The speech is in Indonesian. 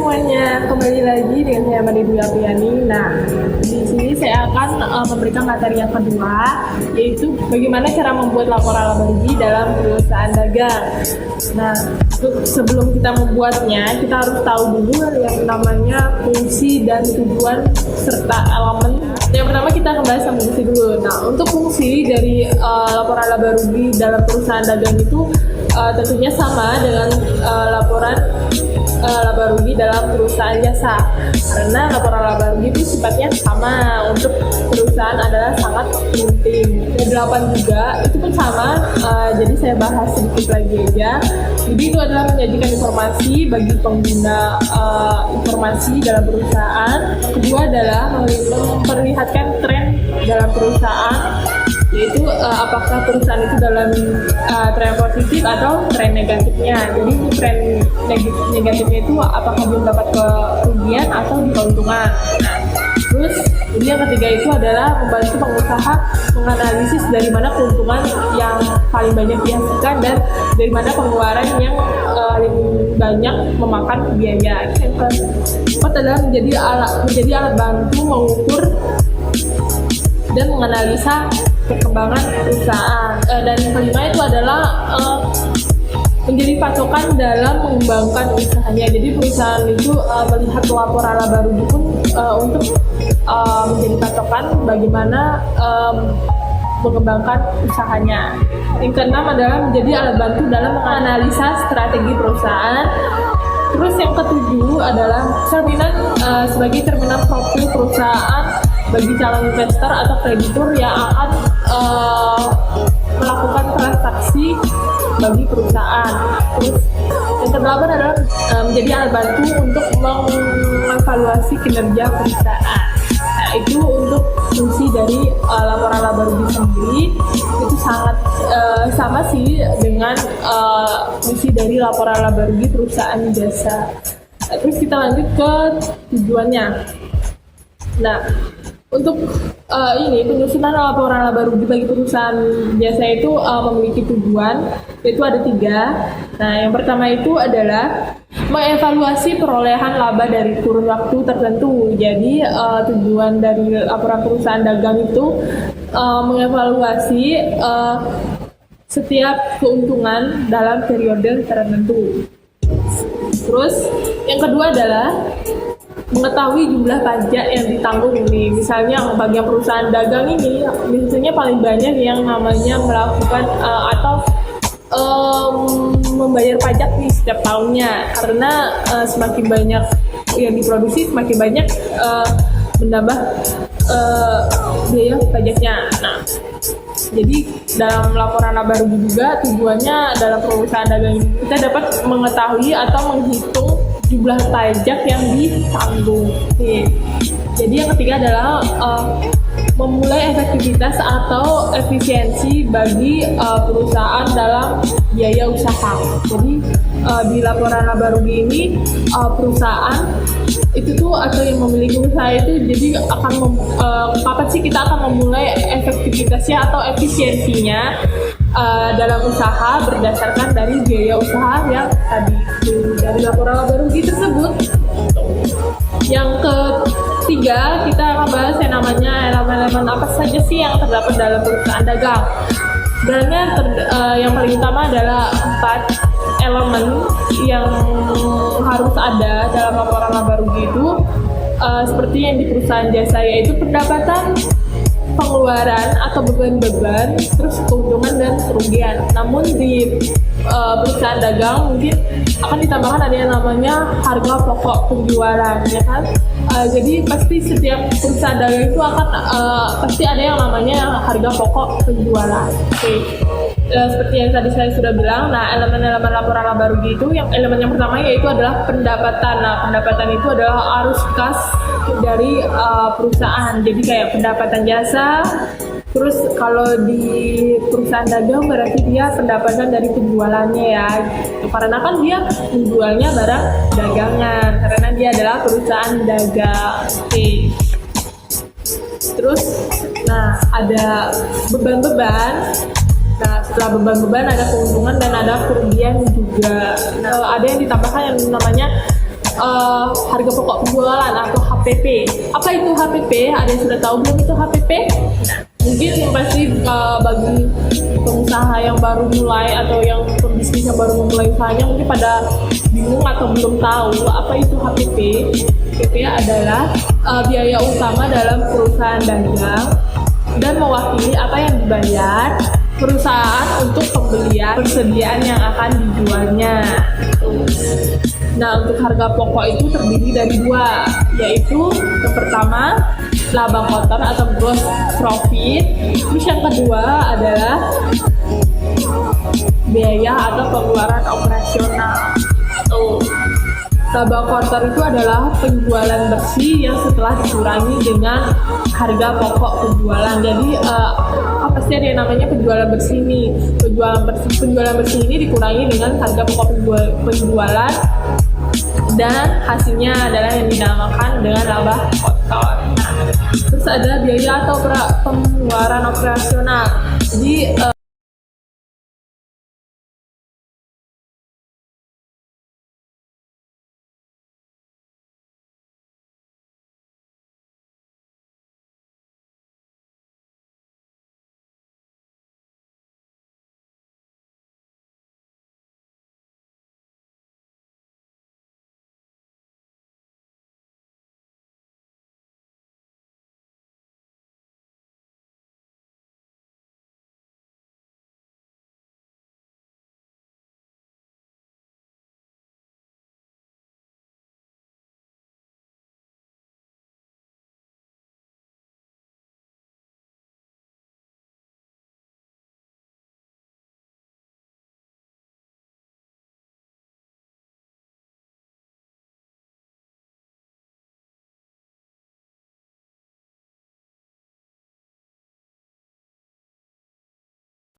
semuanya, kembali lagi dengan saya Made Dwi Apriani. Nah, di sini saya akan memberikan materi yang kedua, yaitu bagaimana cara membuat laporan laba rugi dalam perusahaan dagang. Nah, sebelum kita membuatnya, kita harus tahu dulu yang namanya fungsi dan tujuan serta elemen. Yang pertama kita akan bahas fungsi dulu. Nah, untuk fungsi dari laporan laba rugi dalam perusahaan dagang itu tentunya sama dengan laporan laba rugi dalam perusahaan jasa, karena laporan laba rugi itu sifatnya sama untuk perusahaan adalah sangat penting. Yang 8 juga itu pun sama, jadi saya bahas sedikit lagi aja. Jadi itu adalah menyajikan informasi bagi pengguna informasi dalam perusahaan. Kedua adalah memperlihatkan tren dalam perusahaan, yaitu apakah perusahaan itu dalam tren positif atau tren negatifnya. Jadi tren negatifnya itu apakah dia mendapat kerugian atau keuntungan. Nah, terus ini yang ketiga itu adalah membantu pengusaha menganalisis dari mana keuntungan yang paling banyak dihasilkan dan dari mana pengeluaran yang paling banyak memakan biaya. Yang keempat adalah menjadi alat bantu mengukur dan menganalisa perkembangan perusahaan. Dan yang kelima itu adalah menjadi patokan dalam mengembangkan usahanya. Jadi perusahaan itu melihat laporan laba rugi pun untuk menjadi patokan bagaimana mengembangkan usahanya. Yang keenam adalah menjadi alat bantu dalam menganalisa strategi perusahaan. Terus yang ketujuh adalah sebagai cerminan profil perusahaan bagi calon investor atau kreditur yang akan melakukan transaksi bagi perusahaan. Terus yang kedelapan adalah menjadi alat bantu untuk mengevaluasi kinerja perusahaan. Nah, itu untuk fungsi dari laporan laba rugi sendiri itu sangat sama sih dengan fungsi dari laporan laba rugi perusahaan jasa. Nah, terus kita lanjut ke tujuannya. Nah, untuk penyusunan laporan laba rugi bagi perusahaan jasa itu memiliki tujuan, yaitu ada 3. Nah, yang pertama itu adalah mengevaluasi perolehan laba dari kurun waktu tertentu. Jadi tujuan dari laporan perusahaan dagang itu mengevaluasi setiap keuntungan dalam periode tertentu. Terus yang kedua adalah mengetahui jumlah pajak yang ditanggung ini. Misalnya bagi perusahaan dagang ini biasanya paling banyak yang namanya melakukan atau membayar pajak nih setiap tahunnya, karena semakin banyak yang diproduksi semakin banyak menambah biaya pajaknya. Nah, jadi dalam laporan laba rugi juga tujuannya dalam perusahaan dagang ini kita dapat mengetahui atau menghitung jumlah pajak yang ditanggung. Oke. Jadi yang ketiga adalah memulai efektivitas atau efisiensi bagi perusahaan dalam biaya usaha. Jadi di laporan laba rugi ini perusahaan itu tuh atau yang memiliki usaha itu jadi akan kapan sih kita akan memulai efektivitasnya atau efisiensinya dalam usaha berdasarkan dari biaya usaha yang tadi dari laporan laba rugi tersebut. Yang ketiga kita akan bahas yang namanya elemen-elemen apa saja sih yang terdapat dalam perusahaan dagang. Sebenarnya yang paling utama adalah 4 elemen yang harus ada dalam laporan laba rugi itu, seperti yang di perusahaan jasa, yaitu pendapatan, pengeluaran atau beban-beban, terus keuntungan dan kerugian. Namun di perusahaan dagang mungkin akan ditambahkan ada yang namanya harga pokok penjualan, ya kan? Jadi pasti setiap perusahaan dagang itu akan pasti ada yang namanya harga pokok penjualan. Oke. Seperti yang tadi saya sudah bilang, nah elemen-elemen laporan laba rugi itu, yang elemen yang pertama yaitu adalah pendapatan. Nah, pendapatan itu adalah arus kas dari perusahaan. Jadi kayak pendapatan jasa. Terus kalau di perusahaan dagang berarti dia pendapatan dari penjualannya ya. Karena kan dia menjualnya barang dagangan, karena dia adalah perusahaan dagang. Oke. Terus, nah ada beban-beban. Nah, setelah beban-beban ada keuntungan dan ada kerugian juga. Nah, ada yang ditambahkan yang namanya harga pokok penjualan atau HPP. Apa itu HPP? Ada yang sudah tahu belum itu HPP? Mungkin pasti bagi pengusaha yang baru mulai atau yang pembisnis yang baru memulai usahanya mungkin pada bingung atau belum tahu apa itu HPP. HPP adalah biaya utama dalam perusahaan dagang dan mewakili apa yang dibayar perusahaan untuk pembelian persediaan yang akan dijualnya. Nah, untuk harga pokok itu terdiri dari dua, yaitu yang pertama laba kotor atau gross profit, terus yang kedua adalah biaya atau pengeluaran operasional. Laba kotor itu adalah penjualan bersih yang setelah dikurangi dengan harga pokok penjualan. Jadi apa sih ada yang namanya penjualan bersih ini? Penjualan bersih ini dikurangi dengan harga pokok penjualan dan hasilnya adalah yang dinamakan dengan laba kotor. Terus ada biaya atau pengeluaran operasional. Jadi